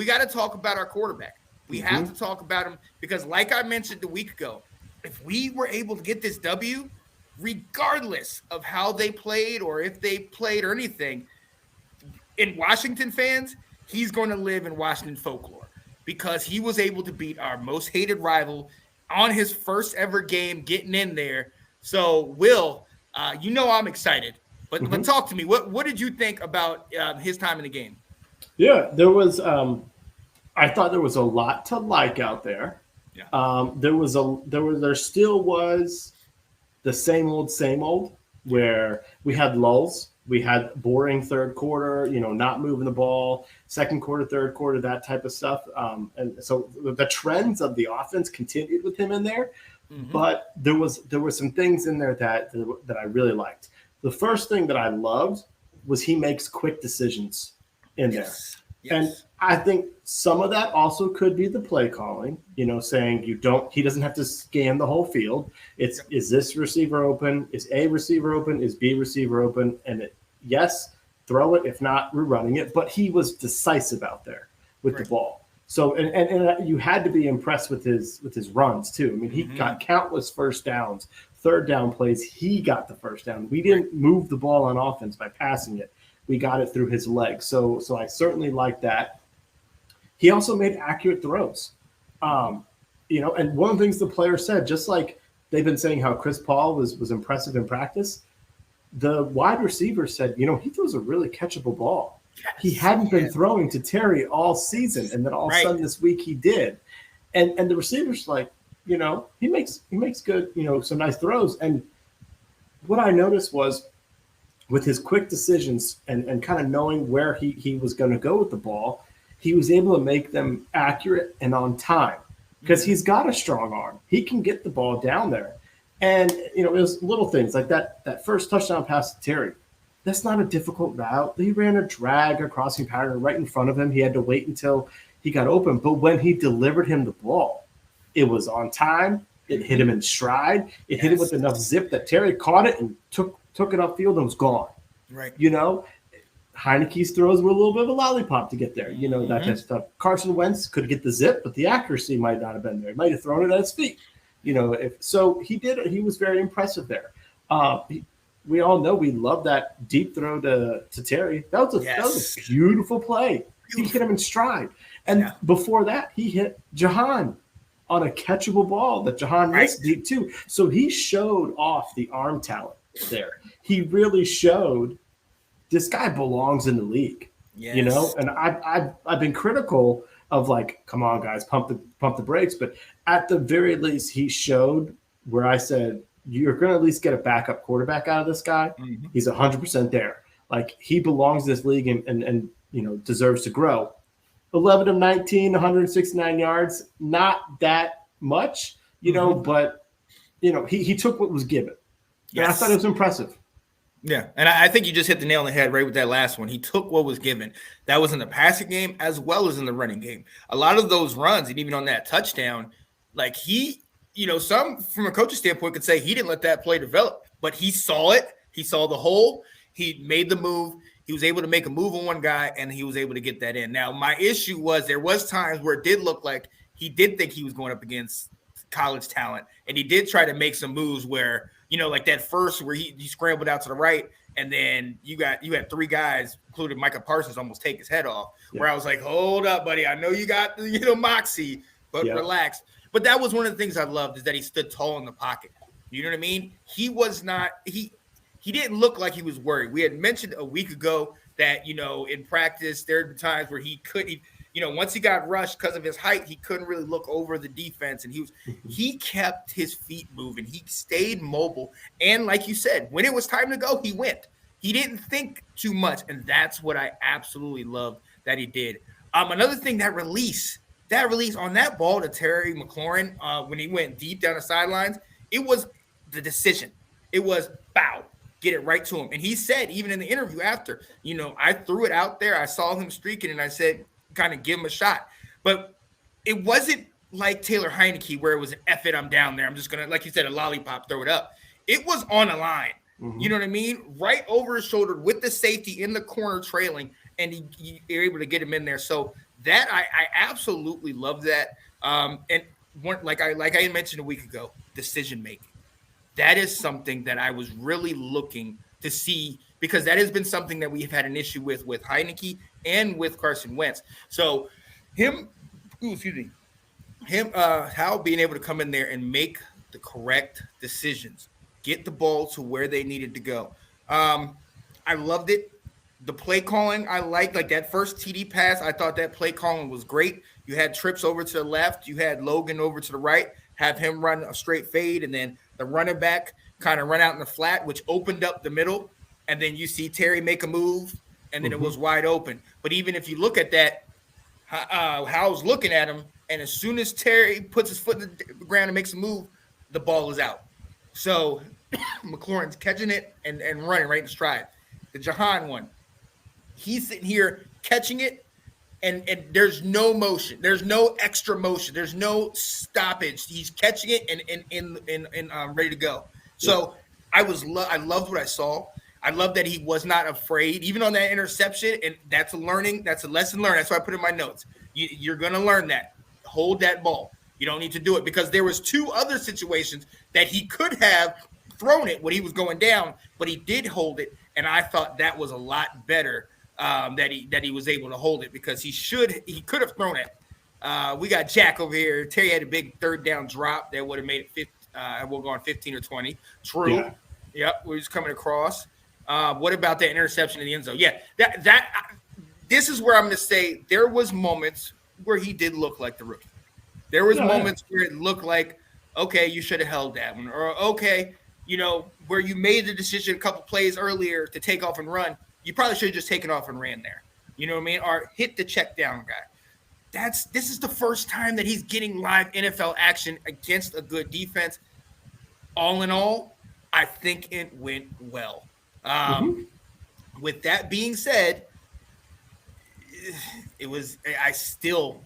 we got to talk about our quarterback. We have to talk about him because, like I mentioned a week ago, if we were able to get this W, regardless of how they played or if they played or anything, in Washington fans, he's going to live in Washington folklore because he was able to beat our most hated rival on his first ever game, getting in there. So, Will, I'm excited, but talk to me. What did you think about his time in the game? Yeah, there was. I thought there was a lot to like out there. Yeah. There still was the same old, where we had lulls. We had boring third quarter, not moving the ball, second quarter, third quarter, that type of stuff. And so the trends of the offense continued with him in there. But there were some things in there that I really liked. The first thing that I loved was he makes quick decisions in there. Yes. And I think some of that also could be the play calling, saying he doesn't have to scan the whole field. Is this receiver open? Is A receiver open? Is B receiver open? And yes, throw it. If not, we're running it. But he was decisive out there with the ball. So, and you had to be impressed with his runs too. I mean, he got countless first downs, third down plays. He got the first down. We didn't move the ball on offense by passing it. We got it through his legs. So I certainly like that. He also made accurate throws. And one of the things the player said, just like they've been saying how Chris Paul was impressive in practice, the wide receiver said, he throws a really catchable ball. Yes, he hadn't been throwing to Terry all season, and then all of a sudden this week he did. And the receiver's like, he makes good, some nice throws. And what I noticed was, with his quick decisions and kind of knowing where he was going to go with the ball, he was able to make them accurate and on time because he's got a strong arm. He can get the ball down there. And, it was little things like that first touchdown pass to Terry. That's not a difficult route. He ran a drag, a crossing pattern right in front of him. He had to wait until he got open. But when he delivered him the ball, it was on time. It hit him in stride. It hit him with enough zip that Terry caught it and took it upfield and was gone. Right. Heineke's throws were a little bit of a lollipop to get there. That type of stuff. Carson Wentz could get the zip, but the accuracy might not have been there. He might have thrown it at his feet. He did. He was very impressive there. We all know we love that deep throw to Terry. That was a beautiful play. He hit him in stride. And before that, he hit Jahan on a catchable ball that Jahan missed deep too. So he showed off the arm talent there. He really showed this guy belongs in the league. Yes. And I've been critical of come on guys, pump the brakes. But at the very least, he showed where I said, you're going to at least get a backup quarterback out of this guy. He's 100% there. He belongs in this league and deserves to grow. 11 of 19, 169 yards, not that much, but he took what was given. Yes. And I thought it was impressive. Yeah, and I think you just hit the nail on the head right with that last one. He took what was given. That was in the passing game as well as in the running game. A lot of those runs, and even on that touchdown, some from a coach's standpoint could say he didn't let that play develop, but he saw it. He saw the hole. He made the move. He was able to make a move on one guy, and he was able to get that in. Now, my issue was there was times where it did look like he did think he was going up against college talent, and he did try to make some moves where, like that first where he scrambled out to the right, and then you had three guys, including Micah Parsons, almost take his head off. Yeah. Where I was like, hold up, buddy. I know you got moxie, but relax. But that was one of the things I loved is that he stood tall in the pocket. You know what I mean? He was not he didn't look like he was worried. We had mentioned a week ago that, in practice, there had been times where once he got rushed because of his height, he couldn't really look over the defense. And he kept his feet moving. He stayed mobile. And like you said, when it was time to go, he went. He didn't think too much. And that's what I absolutely loved that he did. Another thing, that release on that ball to Terry McLaurin when he went deep down the sidelines, it was the decision. It was bow. Get it right to him. And he said, even in the interview after, I threw it out there. I saw him streaking, and I said, kind of give him a shot. But it wasn't like Taylor Heineke where it was an F it, I'm down there. I'm just going to, like you said, a lollipop, throw it up. It was on a line. You know what I mean? Right over his shoulder with the safety in the corner trailing, and you're able to get him in there. So that I absolutely love that. And like I mentioned a week ago, decision making. That is something that I was really looking to see because that has been something that we've had an issue with Heineke and with Carson Wentz. So him, excuse me, him Hal being able to come in there and make the correct decisions, get the ball to where they needed to go. Um, I loved it. The play calling I liked, like that first TD pass. I thought that play calling was great. You had trips over to the left, you had Logan over to the right, have him run a straight fade, and then the running back kind of run out in the flat, which opened up the middle. And then you see Terry make a move, and then it was wide open. But even if you look at that, Howell's looking at him, and as soon as Terry puts his foot in the ground and makes a move, the ball is out. So McLaurin's catching it and running right in stride. The Jahan one, he's sitting here catching it, and there's no motion, there's no extra motion, there's no stoppage. He's catching it and ready to go. So I loved what I saw. I love that he was not afraid, even on that interception. And that's a lesson learned. That's why I put in my notes. You're going to learn that. Hold that ball. You don't need to do it because there was two other situations that he could have thrown it when he was going down, but he did hold it. And I thought that was a lot better that he was able to hold it because he could have thrown it. We got Jack over here. Terry had a big third down drop that would have made it we'll go on 15 or 20. True. Yeah. Yep. We're just coming across. What about that interception in the end zone? Yeah, this is where I'm going to say there was moments where he did look like the rookie. There was moments where it looked like, okay, you should have held that one, or okay, where you made the decision a couple plays earlier to take off and run. You probably should have just taken off and ran there. You know what I mean? Or hit the check down guy. This is the first time that he's getting live NFL action against a good defense. All in all, I think it went well. With that being said, it was. I still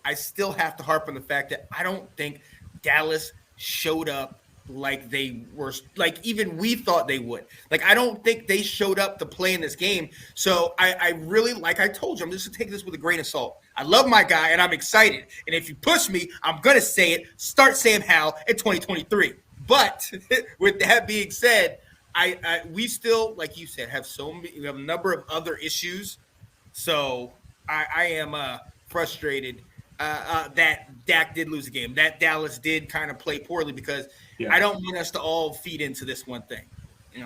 have to harp on the fact that I don't think Dallas showed up like they were, like even we thought they would. Like I don't think they showed up to play in this game. So I really, like I told you, I'm just gonna take this with a grain of salt. I love my guy and I'm excited. And if you push me, I'm gonna say it. Start Sam Howell in 2023. But with that being said, we still, like you said, we have a number of other issues. So I am frustrated that Dak did lose the game. That Dallas did kind of play poorly because I don't want us to all feed into this one thing.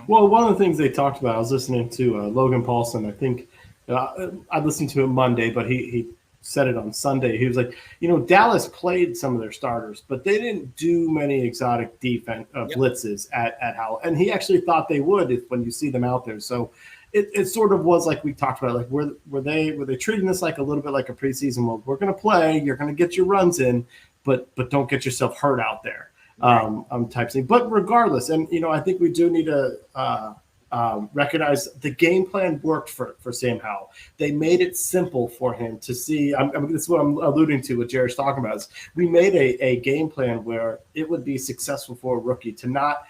Well, one of the things they talked about, I was listening to Logan Paulson. I think I listened to him Monday, but he said it on Sunday. He was like, Dallas played some of their starters, but they didn't do many exotic defense blitzes at Howell. And he actually thought they would when you see them out there. So it sort of was like we talked about, like were they treating this like a little bit like a preseason? Well, we're going to play, you're going to get your runs in, but don't get yourself hurt out there. Type thing. But regardless, and I think we do need to recognize the game plan worked for Sam Howell. They made it simple for him to see. This is what I'm alluding to. What Jared's talking about is we made a game plan where it would be successful for a rookie to not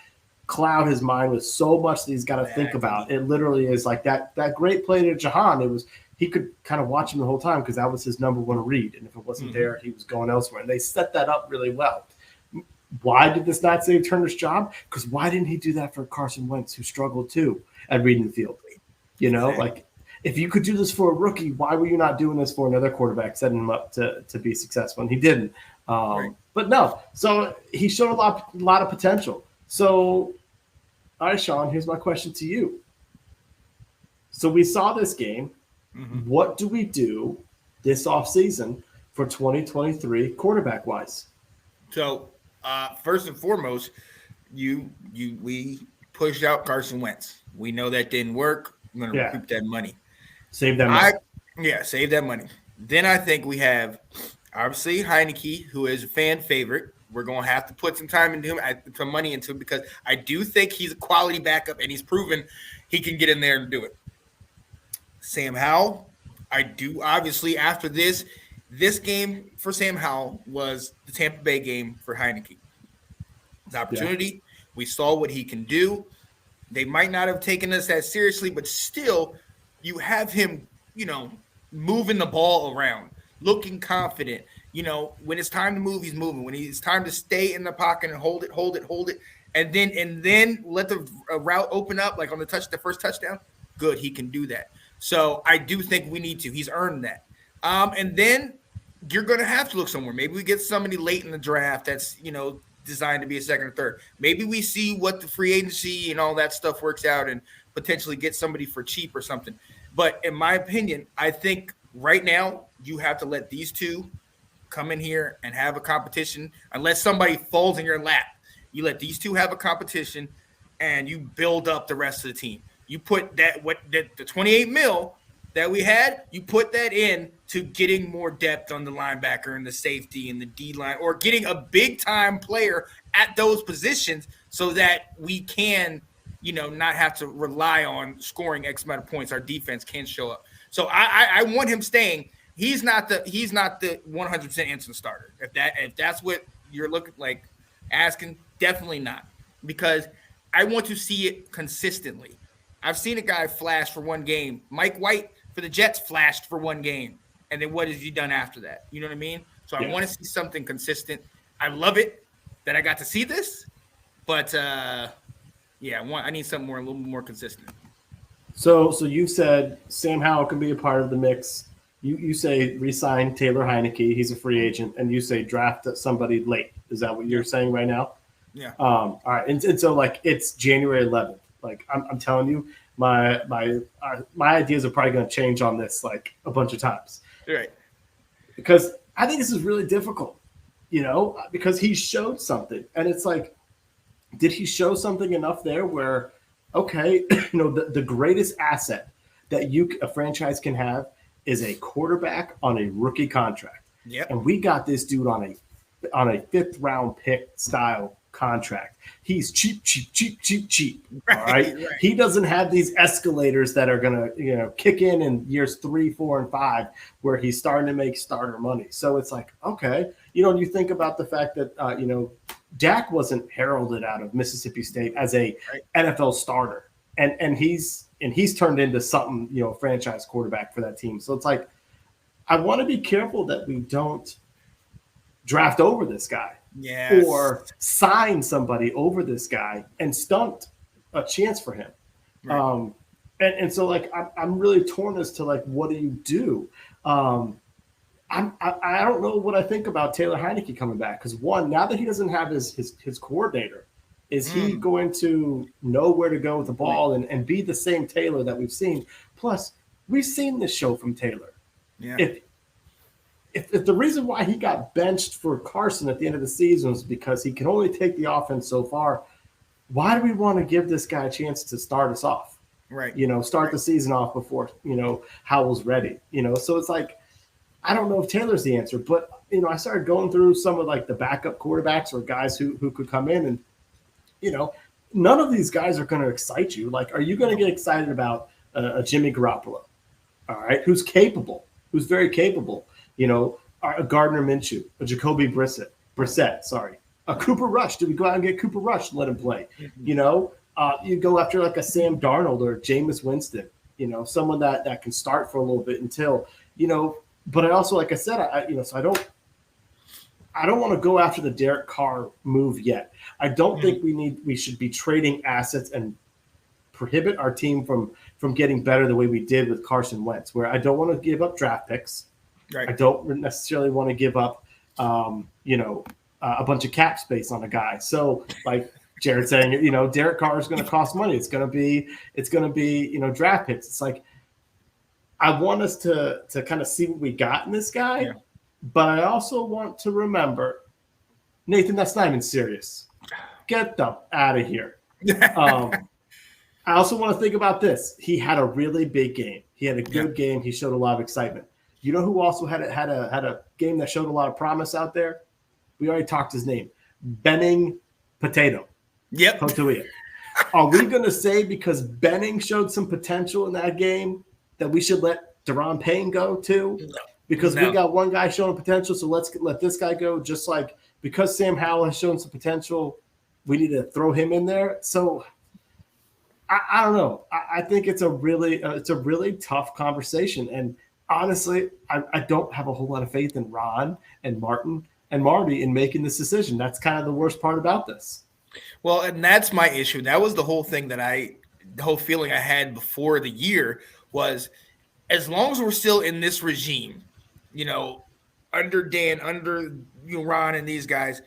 cloud his mind with so much that he's got to think about. It literally is like that great play to Jahan. It was. He could kind of watch him the whole time because that was his number one read. And if it wasn't there, he was going elsewhere. And they set that up really well. Why did this not save Turner's job? Because why didn't he do that for Carson Wentz, who struggled too at reading the field? Like if you could do this for a rookie, why were you not doing this for another quarterback, setting him up to be successful? And he didn't. But no, so he showed a lot of potential. So, all right, Sean, here's my question to you. So we saw this game. What do we do this offseason for 2023 quarterback-wise? So, first and foremost, we pushed out Carson Wentz. We know that didn't work. I'm going to recoup that money. Save that money. Save that money. Then I think we have, obviously, Heineke, who is a fan favorite. We're going to have to put some time into him, some money into him, because I do think he's a quality backup, and he's proven he can get in there and do it. Sam Howell, I do, obviously, after this game for Sam Howell was the Tampa Bay game for Heineke. His opportunity. We saw what he can do. They might not have taken us that seriously, but still, you have him, moving the ball around. looking confident. When it's time to move, he's moving. When it's time to stay in the pocket and hold it, and then let the route open up, like on the first touchdown. Good, he can do that. So I do think we need to. He's earned that. And then you're going to have to look somewhere. Maybe we get somebody late in the draft that's designed to be a second or third. Maybe we see what the free agency and all that stuff works out, and potentially get somebody for cheap or something. But in my opinion, I think right now you have to let these two come in here and have a competition. Unless somebody falls in your lap, you let these two have a competition, and you build up the rest of the team. You put the 28 mil that we had, you put that in to getting more depth on the linebacker and the safety and the D line, or getting a big time player at those positions so that we can, not have to rely on scoring X amount of points. Our defense can show up. So I want him staying. He's not the 100% instant starter. If that's what you're looking like asking, definitely not, because I want to see it consistently. I've seen a guy flash for one game. Mike White for the Jets flashed for one game, and then what has he done after that? You know what I mean? So I want to see something consistent. I love it that I got to see this, but I need something a little more consistent. So you said Sam Howell can be a part of the mix. You say re-sign Taylor Heineke. He's a free agent, and you say draft somebody late. Is that what you're saying right now? Yeah. All right. And so like it's January 11th. Like I'm telling you, my ideas are probably going to change on this like a bunch of times. Right. Because I think this is really difficult, because he showed something, and it's like, did he show something enough there where, okay, the greatest asset that a franchise can have is a quarterback on a rookie contract. Yeah. And we got this dude on a fifth round pick style contract. He's cheap. All right? Right. He doesn't have these escalators that are gonna, kick in years 3, 4, and 5, where he's starting to make starter money. So it's like, okay, you think about the fact that Dak wasn't heralded out of Mississippi State as a NFL starter, and he's turned into something, a franchise quarterback for that team. So it's like, I want to be careful that we don't draft over this guy. Yes. Or sign somebody over this guy and stunt a chance for him. Right. And so like I'm really torn as to like, what do you do? I don't know what I think about Taylor Heineke coming back, because one, now that he doesn't have his coordinator, is he going to know where to go with the ball and be the same Taylor that we've seen? Plus, we've seen this show from Taylor. Yeah. If the reason why he got benched for Carson at the end of the season was because he can only take the offense so far, why do we want to give this guy a chance to start us off? Right. Start the season off before, Howell's ready. So it's like, I don't know if Taylor's the answer, but, I started going through some of like the backup quarterbacks or guys who could come in, and, none of these guys are going to excite you. Like, are you going to get excited about a Jimmy Garoppolo? All right. Who's very capable. A Gardner Minshew, a Jacoby Brissett, a Cooper Rush. Do we go out and get Cooper Rush and let him play? Mm-hmm. You go after like a Sam Darnold or Jameis Winston, someone that can start for a little bit until, but I also, like I said, so I don't want to go after the Derek Carr move yet. I don't think we should be trading assets and prohibit our team from getting better the way we did with Carson Wentz, where I don't want to give up draft picks. Right. I don't necessarily want to give up, a bunch of cap space on a guy. So, like Jared saying, Derek Carr is going to cost money. It's going to be, draft picks. It's like, I want us to kind of see what we got in this guy, but I also want to remember, Nathan, that's not even serious. Get the out of here. I also want to think about this. He had a really big game. He had a good game. He showed a lot of excitement. You know who also had a game that showed a lot of promise out there? We already talked his name. Benning Potato. Yep. Potoia. Are we going to say because Benning showed some potential in that game that we should let Deron Payne go too? No. Because we got one guy showing potential, so let's let this guy go. Just like because Sam Howell has shown some potential, we need to throw him in there. So I don't know. I think it's a really tough conversation, and honestly, I don't have a whole lot of faith in Ron and Martin and Marty in making this decision. That's kind of the worst part about this. Well, and that's my issue. That was the whole thing the whole feeling I had before the year was, as long as we're still in this regime, you know, under Dan, under Ron and these guys,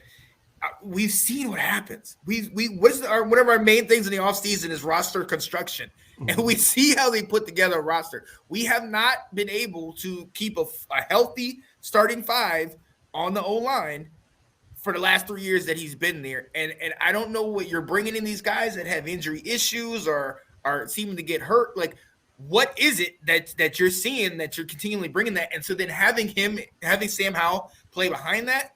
we've seen what happens. One of our main things in the offseason is roster construction. And we see how they put together a roster. We have not been able to keep a healthy starting five on the O line for the last 3 years that he's been there. And I don't know what you're bringing in these guys that have injury issues or are seeming to get hurt. Like, what is it that you're seeing that you're continually bringing that? And so then having Sam Howell play behind that,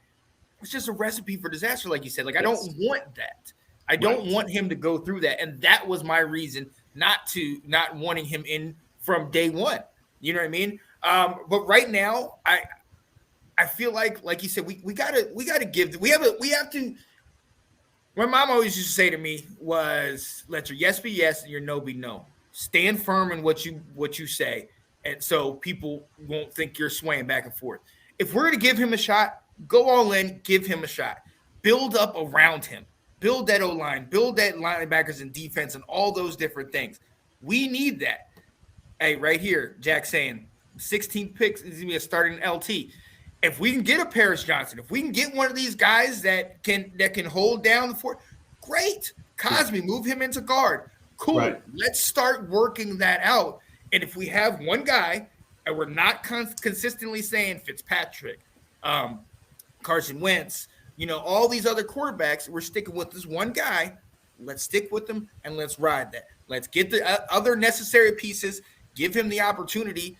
it's just a recipe for disaster, like you said. Like, I don't want that. I don't want him to go through that. And that was my reason not wanting him in from day one. You know what I mean? But right now, I feel like you said, we gotta give. We have to. My mom always used to say to me was, "Let your yes be yes and your no be no. Stand firm in what you say, and so people won't think you're swaying back and forth. If we're gonna give him a shot, go all in, give him a shot. Build up around him. Build that O-line, build that linebackers and defense and all those different things. We need that." Hey, right here, Jack saying 16th picks is going to be a starting LT. If we can get a Paris Johnson, if we can get one of these guys that can hold down the fort, great. Cosme, move him into guard. Cool. Right. Let's start working that out. And if we have one guy, and we're not consistently saying Fitzpatrick, Carson Wentz, all these other quarterbacks, we're sticking with this one guy. Let's stick with them and let's ride that. Let's get the other necessary pieces, give him the opportunity,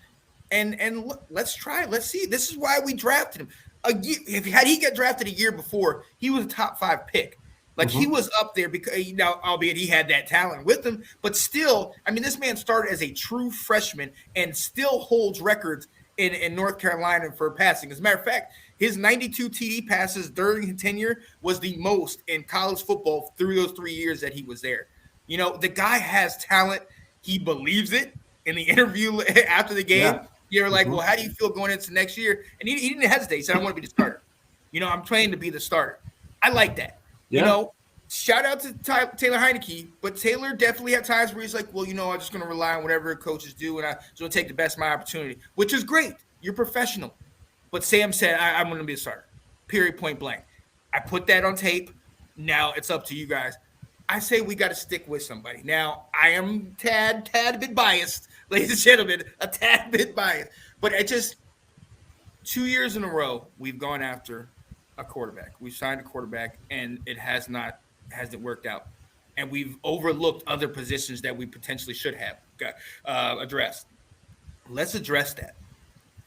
and look, let's try it. Let's see. This is why we drafted him. Had he got drafted a year before, he was a top 5 pick. Like, he was up there because, albeit he had that talent with him, but still, I mean, this man started as a true freshman and still holds records in North Carolina for passing. As a matter of fact, his 92 TD passes during his tenure was the most in college football through those 3 years that he was there. The guy has talent. He believes it. In the interview after the game, you're like, well, how do you feel going into next year? And he didn't hesitate. He said, I want to be the starter. I'm trained to be the starter. I like that. Yeah. Shout out to Taylor Heineke, but Taylor definitely had times where he's like, well, I'm just going to rely on whatever coaches do, and I'm just going to take the best of my opportunity, which is great. You're professional. But Sam said, I'm going to be a starter, period, point blank. I put that on tape. Now it's up to you guys. I say we got to stick with somebody. Now, I am tad bit biased, ladies and gentlemen, a tad bit biased. But 2 years in a row, we've gone after a quarterback. We've signed a quarterback, and it hasn't worked out. And we've overlooked other positions that we potentially should have addressed. Let's address that.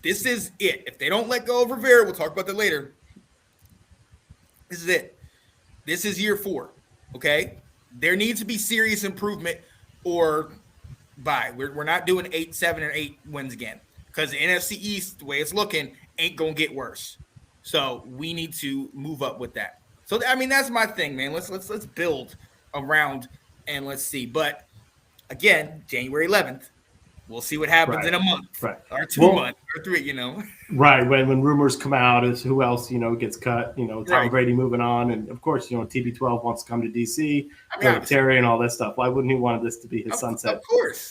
This is it. If they don't let go of Rivera, we'll talk about that later. This is it. This is year 4, okay? There needs to be serious improvement or bye. We're not doing 8, 7, or 8 wins again because the NFC East, the way it's looking, ain't going to get worse. So we need to move up with that. So, I mean, that's my thing, man. Let's build around and let's see. But, again, January 11th, we'll see what happens in a month or 2 months or 3, Right. When rumors come out as who else, gets cut, Tom Brady moving on. And, of course, TB12 wants to come to D.C., Terry and all that stuff. Why wouldn't he want this to be his sunset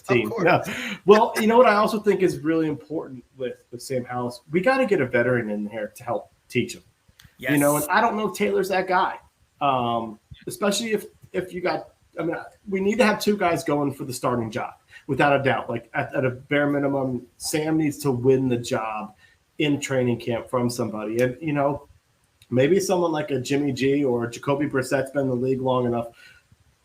team? Of course. Yeah. Well, what I also think is really important with Sam Howell, we got to get a veteran in here to help teach him. Yes. And I don't know if Taylor's that guy, especially if you got – I mean, we need to have 2 guys going for the starting job. Without a doubt, like at a bare minimum, Sam needs to win the job in training camp from somebody. And, maybe someone like a Jimmy G or Jacoby Brissett's been in the league long enough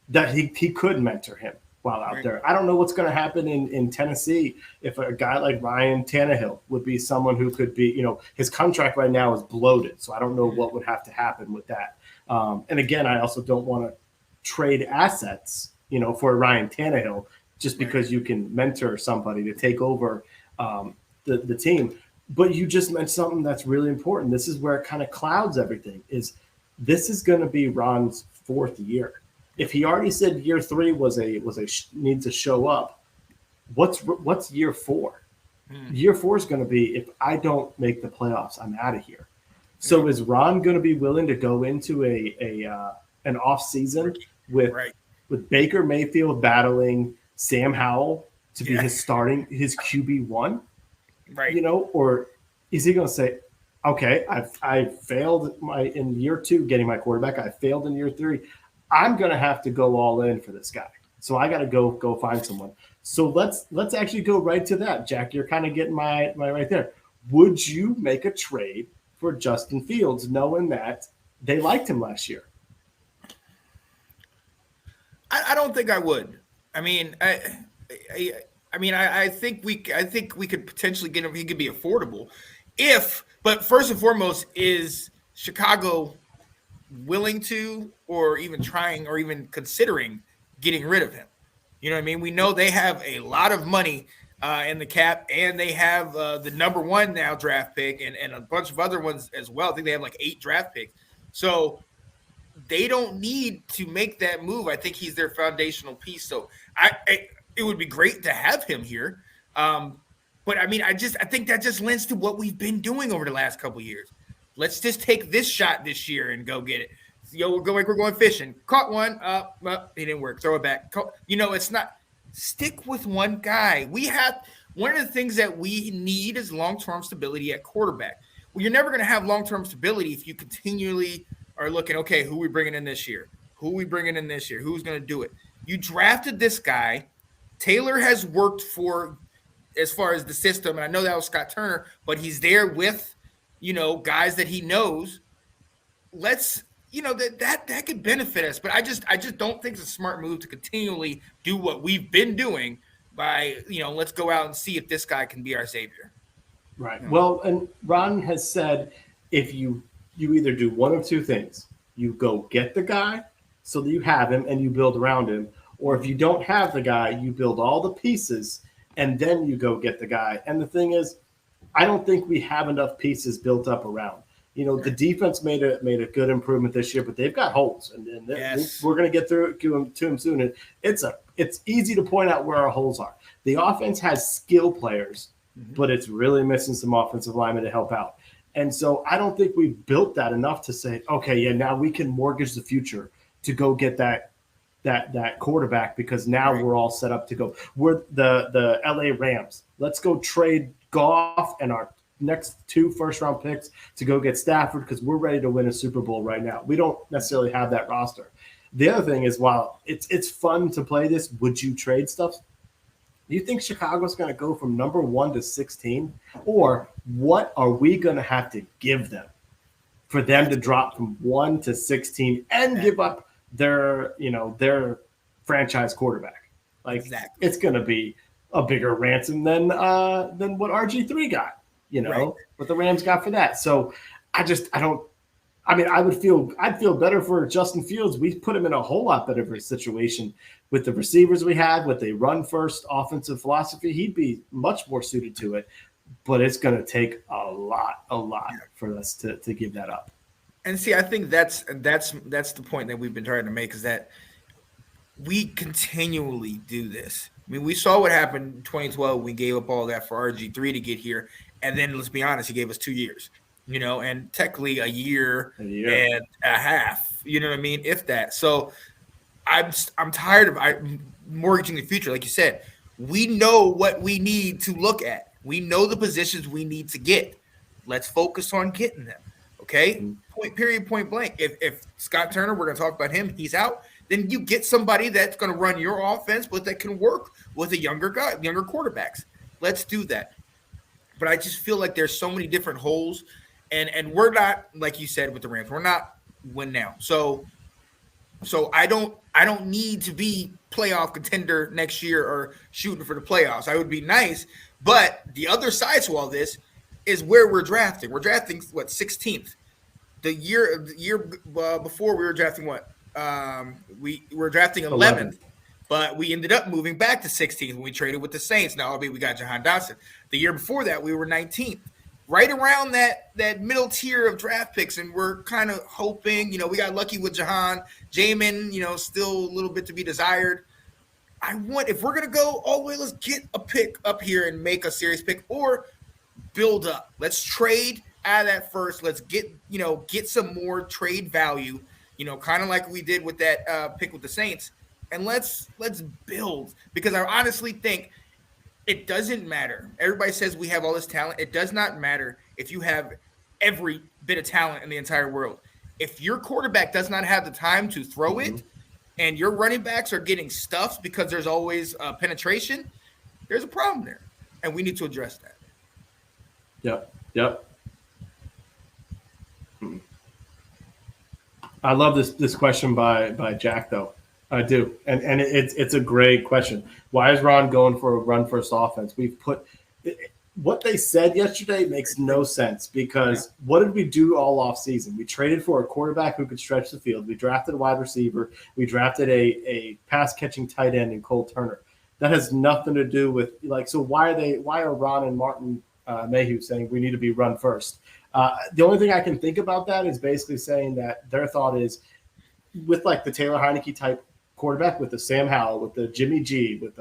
that he could mentor him while out there. I don't know what's going to happen in Tennessee if a guy like Ryan Tannehill would be someone who could be, his contract right now is bloated. So I don't know what would have to happen with that. And again, I also don't want to trade assets, for Ryan Tannehill just because you can mentor somebody to take over the team. But you just mentioned something that's really important. This is where it kind of clouds everything. This is going to be Ron's 4th year. If he already said year 3 was a needs to show up, what's year 4? Hmm. Year 4 is going to be, if I don't make the playoffs, I'm out of here. So Yeah. is Ron going to be willing to go into an off season Rookie. with Right. Baker Mayfield battling Sam Howell to be Yeah. his QB1? Right. Or is he going to say, okay, I failed in year 2 getting my quarterback. I failed in year 3. I'm going to have to go all in for this guy. So I got to go find someone. So let's actually go right to that, Jack. You're kind of getting my right there. Would you make a trade for Justin Fields, knowing that they liked him last year? I don't think I would. I mean, I, I think we could potentially get him. He could be affordable, but first and foremost, is Chicago willing to, or even trying, or even considering getting rid of him? You know what I mean? We know they have a lot of money in the cap, and they have the number one now draft pick, and a bunch of other ones as well. I think they have like 8 draft picks. So they don't need to make that move. I think he's their foundational piece. So it would be great to have him here. But I mean, I think that just lends to what we've been doing over the last couple of years. Let's just take this shot this year and go get it. We're going fishing. Caught one. It didn't work. Throw it back. It's not. Stick with one guy. One of the things that we need is long-term stability at quarterback. Well, you're never going to have long-term stability if you continually are looking, okay, who are we bringing in this year? Who are we bringing in this year? Who's going to do it? You drafted this guy. Taylor has worked for, as far as the system, and I know that was Scott Turner, but he's there with, guys that he knows. Let's, that could benefit us. But I just don't think it's a smart move to continually do what we've been doing by, let's go out and see if this guy can be our savior. Right. Well, and Ron has said if you either do one of two things. You go get the guy so that you have him and you build around him. Or if you don't have the guy, you build all the pieces and then you go get the guy. And the thing is, I don't think we have enough pieces built up around. The defense made a good improvement this year, but they've got holes, and Yes. we're going to get through to them soon. And it's easy to point out where our holes are. The offense has skill players, but it's really missing some offensive linemen to help out. And so I don't think we've built that enough to say, okay, yeah, now we can mortgage the future to go get that quarterback, because now Right. we're all set up to go. We're the LA Rams. Let's go trade Goff and our next 2 first-round picks to go get Stafford, because we're ready to win a Super Bowl right now. We don't necessarily have that roster. The other thing is, while it's fun to play this, would you trade stuff? Do you think Chicago's going to go from number 1 to 16? Or what are we going to have to give them for them to drop from 1 to 16 and give up their franchise quarterback? Like, Exactly. it's going to be a bigger ransom than what RG3 got, Right. what the Rams got for that. So I don't. I mean, I'd feel better for Justin Fields. We put him in a whole lot better of a situation with the receivers we had, with a run first offensive philosophy. He'd be much more suited to it, but it's going to take a lot for us to give that up. And see, I think that's the point that we've been trying to make, is that we continually do this. I mean, we saw what happened in 2012. We gave up all that for RG3 to get here, and then let's be honest, he gave us 2 years, and technically a year and a half. You know what I mean? If that. So I'm tired of mortgaging the future. Like you said, we know what we need to look at. We know the positions we need to get. Let's focus on getting them. Okay. Point blank. If Scott Turner, we're going to talk about him, he's out, then you get somebody that's going to run your offense, but that can work with a younger quarterbacks. Let's do that. But I just feel like there's so many different holes, and we're not, like you said with the Rams, we're not win now. So I don't need to be playoff contender next year or shooting for the playoffs. I would be nice, but the other side to all this is where we're drafting. We're drafting 16th. The year before we were drafting what? We were drafting 11th, but we ended up moving back to 16th when we traded with the Saints. Now, albeit we got Jahan Dotson. The year before that, we were 19th. Right around that middle tier of draft picks, and we're kind of hoping, we got lucky with Jahan. Jamin, still a little bit to be desired. if we're gonna go all the way, let's get a pick up here and make a serious pick, or build up. Let's trade out of that first. Let's get some more trade value. Kind of like we did with that pick with the Saints, and let's build, because I honestly think it doesn't matter. Everybody says we have all this talent. It does not matter if you have every bit of talent in the entire world. If your quarterback does not have the time to throw it, and your running backs are getting stuffed because there's always penetration, there's a problem there, and we need to address that. Yep. I love this question by Jack, though. I do, and it's a great question. Why is Ron going for a run first offense? We've put what they said yesterday makes no sense, because what did we do all off season? We traded for a quarterback who could stretch the field. We drafted a wide receiver. We drafted a pass catching tight end in Cole Turner. That has nothing to do with so why are Ron and Martin Mayhew saying we need to be run first? The only thing I can think about that is basically saying that their thought is, with the Taylor Heineke type quarterback, with the Sam Howell, with the Jimmy G, with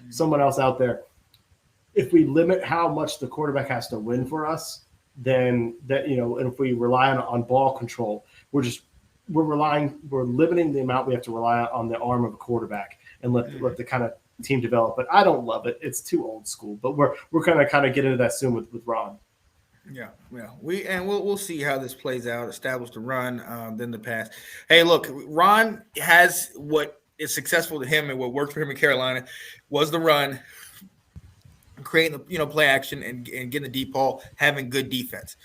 someone else out there, if we limit how much the quarterback has to win for us, then and if we rely on ball control, we're limiting the amount we have to rely on the arm of a quarterback and let the kind of team develop. But I don't love it. It's too old school. But we're going to kind of get into that soon with Ron. Yeah. We'll see how this plays out. Establish the run, then the pass. Hey, look, Ron has what is successful to him and what worked for him in Carolina was the run, creating the play action and getting the deep ball, having good defense.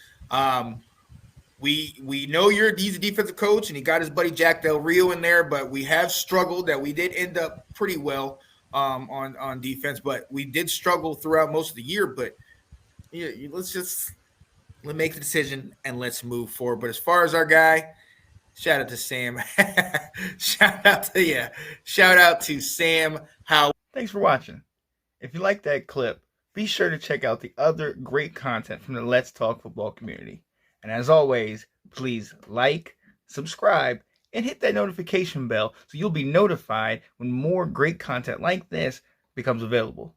We know he's a defensive coach, and he got his buddy Jack Del Rio in there, but we have struggled. That we did end up pretty well on defense, but we did struggle throughout most of the year. But let's make the decision and let's move forward. But as far as our guy, shout out to Sam. Shout out to Sam Howell. Thanks for watching. If you like that clip, be sure to check out the other great content from the Let's Talk Football community. And as always, please like, subscribe, and hit that notification bell so you'll be notified when more great content like this becomes available.